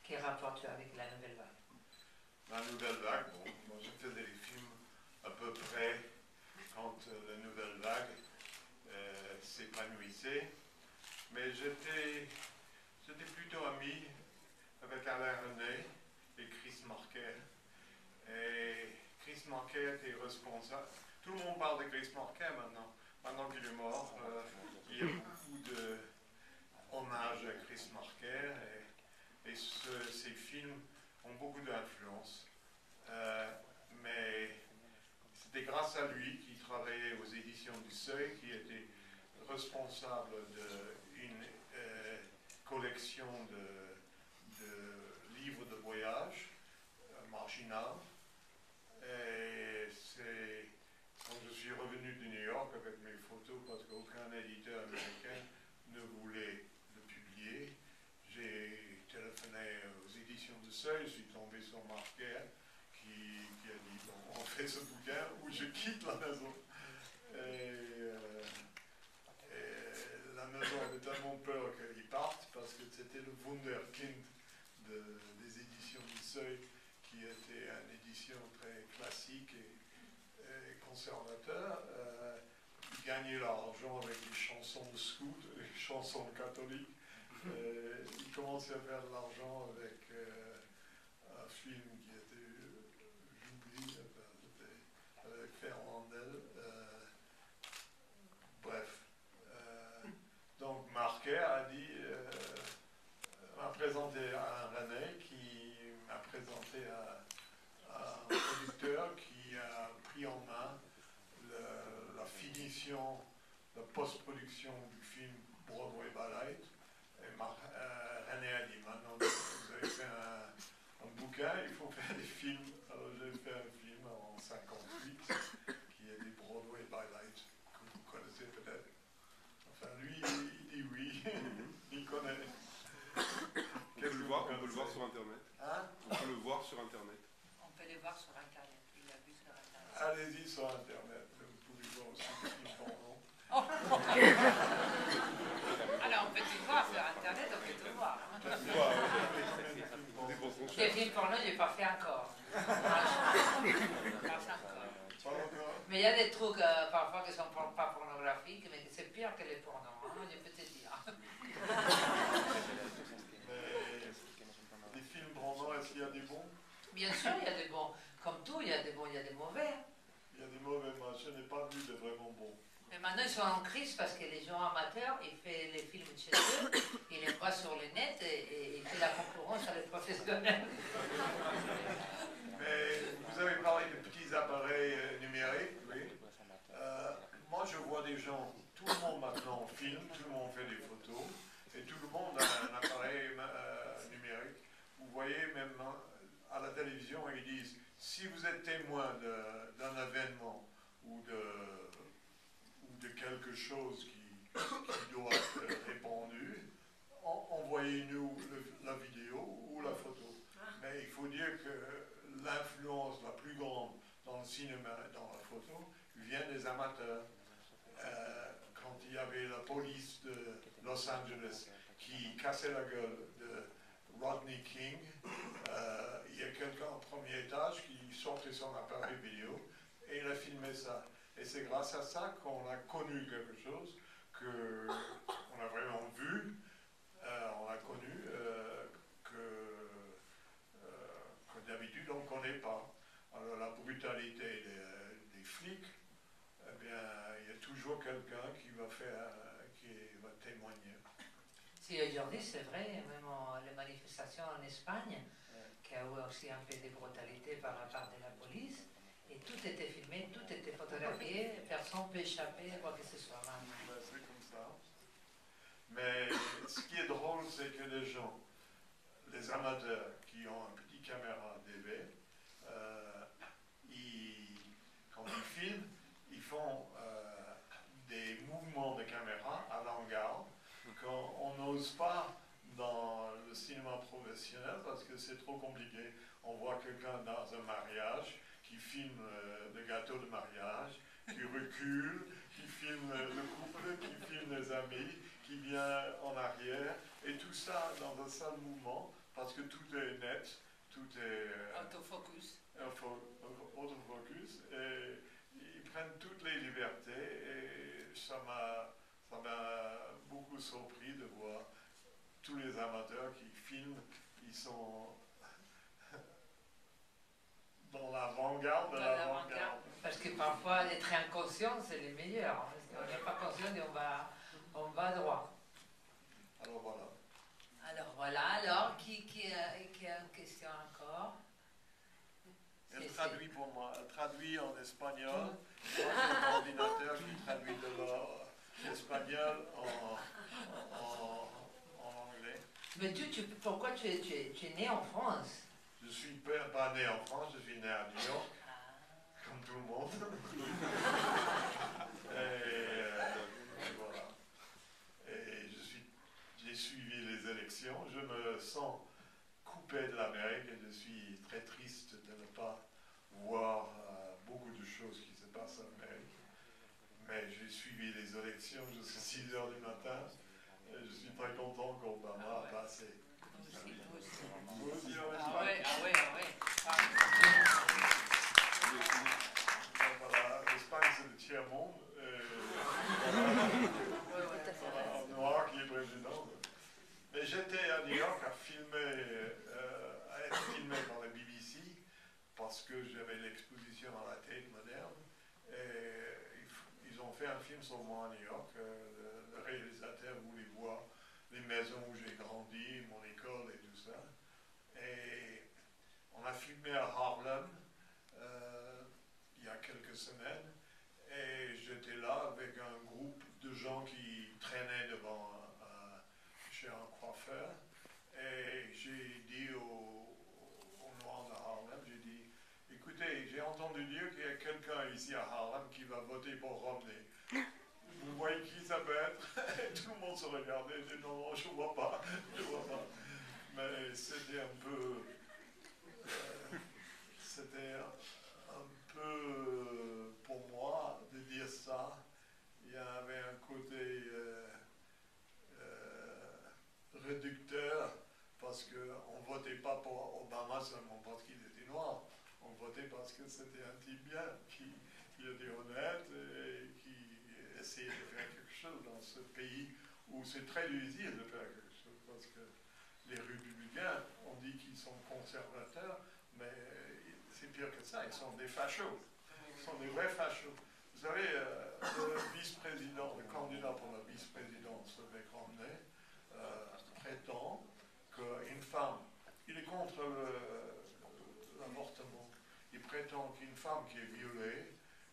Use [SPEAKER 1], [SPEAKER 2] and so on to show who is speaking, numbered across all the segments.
[SPEAKER 1] Quel rapport tu as avec la nouvelle vague?
[SPEAKER 2] La nouvelle vague, bon, moi je faisais des films à peu près quand la nouvelle vague s'épanouissait, mais j'étais plutôt ami avec Alain René et Chris Marker. Et Chris Marker était responsable. Tout le monde parle de Chris Marker maintenant qu'il est mort. Il y a beaucoup d'hommages à Chris Marker et ces films ont beaucoup d'influence. Mais c'était grâce à lui qui travaillait aux éditions du Seuil, qui était responsable d'une collection de livres de voyage marginal. Et c'est quand je suis revenu de New York avec mes photos, parce qu'aucun éditeur américain ne voulait le publier, j'ai téléphoné aux éditions du Seuil, je suis tombé sur Marker qui a dit bon, on fait ce bouquin ou je quitte la maison. Et la maison avait tellement peur qu'il parte parce que c'était le wunderkind des éditions du Seuil, qui était une édition très classique et conservateur. Ils gagnaient leur argent avec les chansons de scouts, les chansons catholiques. Ils commençaient à faire de l'argent avec un film qui était, j'oublie, avec Fernandel. Bref. Donc Marquet a dit, m'a présenté à René, qui m'a présenté à un producteur qui a pris en main la finition, la post-production du film Broadway Ballet. Et René a dit, maintenant vous avez fait un bouquin, il faut faire des films. Alors j'ai fait un film en 58 qui est des Broadway Ballet, que vous connaissez peut-être. Enfin lui, il dit oui, il connaît.
[SPEAKER 3] On peut le voir sur Internet.
[SPEAKER 2] Hein?
[SPEAKER 3] On peut le voir sur Internet.
[SPEAKER 1] On peut les voir sur Internet. Il l'a vu sur Internet.
[SPEAKER 2] Allez-y sur Internet. Vous pouvez voir aussi des films porno.
[SPEAKER 1] Oh. Alors, on peut te voir sur Internet, on peut te voir. Des films porno, je n'ai pas fait encore. Mais il y a des trucs parfois qui ne sont pas pornographiques, mais c'est pire que les pornos, hein, je peux te dire.
[SPEAKER 2] Les films porno, est-ce qu'il y a des bons?
[SPEAKER 1] Bien sûr, il y a des bons. Comme tout, il y a des bons, il y a des mauvais.
[SPEAKER 2] Il y a des mauvais, moi je n'ai pas vu de vraiment bons.
[SPEAKER 1] Mais maintenant, ils sont en crise parce que les gens amateurs, ils font les films chez eux, ils les voient sur le net et ils font la concurrence à les professionnels.
[SPEAKER 2] Mais vous avez parlé de petits appareils numériques, oui. Moi, je vois des gens, tout le monde maintenant filme, tout le monde fait des photos, et tout le monde a un appareil numérique. Vous voyez, même à la télévision, ils disent, si vous êtes témoin d'un événement ou de quelque chose qui doit être répandu, envoyez-nous la vidéo ou la photo. Mais il faut dire que l'influence la plus grande dans le cinéma et dans la photo vient des amateurs. Quand il y avait la police de Los Angeles qui cassait la gueule de Rodney King, il y a quelqu'un au premier étage qui sortait son appareil vidéo et il a filmé ça. Et c'est grâce à ça qu'on a connu quelque chose qu'on a vraiment vu, on a connu que d'habitude on ne connaît pas. Alors la brutalité des flics, eh bien, il y a toujours quelqu'un qui va témoigner.
[SPEAKER 1] Si aujourd'hui c'est vrai, même les manifestations en Espagne, qui a eu aussi un peu de brutalité par la part de la police, et tout était filmé, tout était photographié, personne ne peut échapper à quoi que ce soit.
[SPEAKER 2] C'est comme ça. Mais ce qui est drôle, c'est que les gens, les amateurs qui ont un petit caméra DV, quand ils filment, ils font des mouvements de caméra à l'avant-garde qu'on n'ose pas dans le cinéma professionnel parce que c'est trop compliqué. On voit quelqu'un dans un mariage qui filme le gâteau de mariage, qui recule, qui filme le couple, qui filme les amis, qui vient en arrière, et tout ça dans un seul mouvement, parce que tout est net, tout est
[SPEAKER 1] Autofocus.
[SPEAKER 2] Autofocus, et ils prennent toutes les libertés, et ça m'a beaucoup surpris de voir tous les amateurs qui filment, ils sont dans l'avant-garde de l'avant-garde.
[SPEAKER 1] Parce que parfois, être inconscient, c'est le meilleur. Parce qu'on n'est pas conscient et on va droit.
[SPEAKER 2] Alors voilà.
[SPEAKER 1] Alors, qui a une question encore?
[SPEAKER 2] Elle traduit pour moi, elle traduit en espagnol. Moi, j'ai un ordinateur qui traduit de l'espagnol en anglais.
[SPEAKER 1] Mais pourquoi tu es né en France?
[SPEAKER 2] Je ne suis pas né en France, je suis né à New York, comme tout le monde. Et voilà. Et j'ai suivi les élections. Je me sens coupé de l'Amérique et je suis très triste de ne pas voir beaucoup de choses qui se passent en Amérique. Mais j'ai suivi les élections jusqu'à 6 heures du matin. Et je suis très content qu'Obama a passé. Vous aussi en Espagne? Voilà, l'Espagne c'est le tiers-monde. En noir qui est président. Mais j'étais à New York à être filmé par la BBC parce que j'avais l'exposition à la Tate moderne. Et ils ont fait un film sur moi à New York. Le réalisateur voulait voir les maisons où j'ai grandi, mon école et tout ça. Et on a filmé à Harlem il y a quelques semaines. Et j'étais là avec un groupe de gens qui traînaient chez un coiffeur. Et j'ai dit aux Noirs de Harlem, j'ai dit, écoutez, j'ai entendu dire qu'il y a quelqu'un ici à Harlem qui va voter pour Romney. Vous voyez qui ça peut être? Et tout le monde se regardait, je dis non, je ne vois pas, Mais c'était un peu... pour moi, de dire ça. Il y avait un côté réducteur, parce qu'on ne votait pas pour Obama seulement parce qu'il était noir. On votait parce que c'était un type bien, qui était honnête et qui essayait de faire quelque chose dans ce pays où c'est très difficile de faire quelque chose, parce que les républicains, on dit qu'ils sont conservateurs, mais c'est pire que ça, ils sont des fachos. Ils sont des vrais fachos. Vous savez, le vice-président, le candidat pour la vice-présidence avec Romney, prétend qu'une femme, il est contre l'avortement, il prétend qu'une femme qui est violée,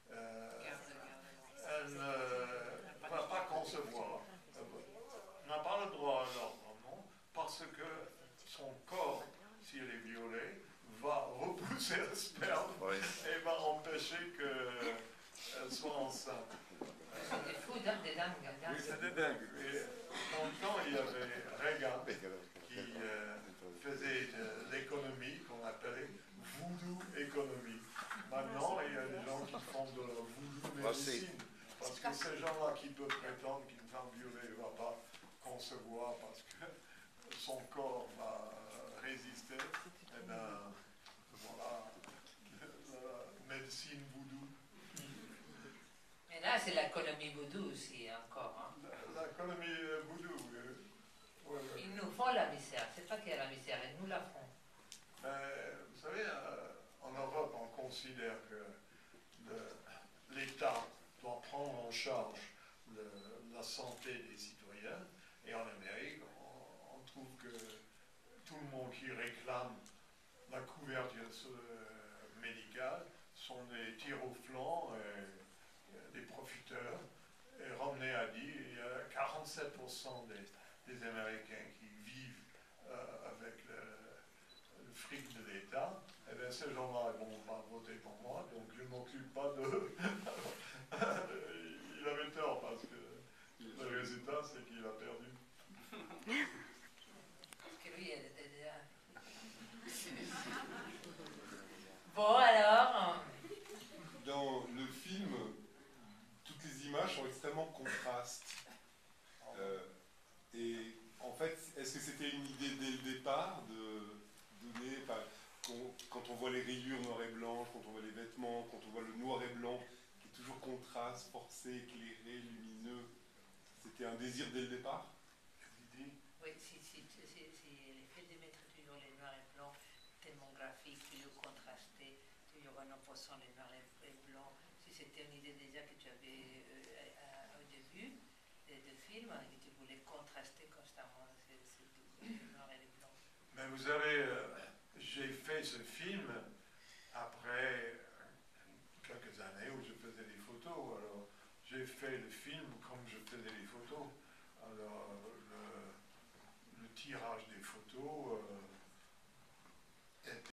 [SPEAKER 2] elle ne va pas concevoir, n'a pas le droit à l'avortement, parce que son corps, s'il est violé, va repousser le sperme et va empêcher qu'elle soit enceinte.
[SPEAKER 1] C'est des fous, des dingues.
[SPEAKER 2] Oui, c'est des dingues. Et longtemps, il y avait Reagan qui faisait de l'économie qu'on appelait voodoo économie. Maintenant, il y a des gens qui font de la voodoo médecine. Parce que ces gens-là qui peuvent prétendre qu'une femme violée ne va pas concevoir parce que son corps va résister, eh bien, voilà, la médecine voodoo.
[SPEAKER 1] Mais là, c'est l'économie voodoo aussi, encore. Hein.
[SPEAKER 2] L'économie voodoo, oui.
[SPEAKER 1] Ils nous font la misère. C'est pas qu'il y a la misère, ils nous la font.
[SPEAKER 2] Vous savez, en Europe, on considère que l'État doit prendre en charge la santé des citoyens. Et en Amérique, on trouve que tout le monde qui réclame la couverture médicale sont des tirs au flanc, des profiteurs. Et Romney a dit qu'il y a 47% des Américains qui vivent avec le fric de l'État. Et bien ces gens-là ne vont pas voter pour moi, donc je ne m'occupe pas d'eux. Il avait tort parce que le résultat, c'est qu'il a perdu.
[SPEAKER 1] Parce que lui, elle était déjà... Bon, alors...
[SPEAKER 3] Dans le film, toutes les images sont extrêmement contrastes. Est-ce que c'était une idée dès le départ de donner, quand on voit les rayures noir et blanc, quand on voit les vêtements, quand on voit le noir et blanc, qui est toujours contraste, forcé, éclairé, lumineux, c'était un désir dès le départ?
[SPEAKER 1] Oui, si le fait de mettre toujours les noirs et blancs tellement graphiques, toujours contrastés, toujours en opposant les noirs et blancs, si c'était une idée déjà que tu avais au début de film et que tu voulais contraster constamment ces noirs et les blancs.
[SPEAKER 2] Mais vous savez, j'ai fait ce film après quelques années où je faisais des photos. Alors, j'ai fait le film comme je faisais les photos. Alors, le tirage des photos,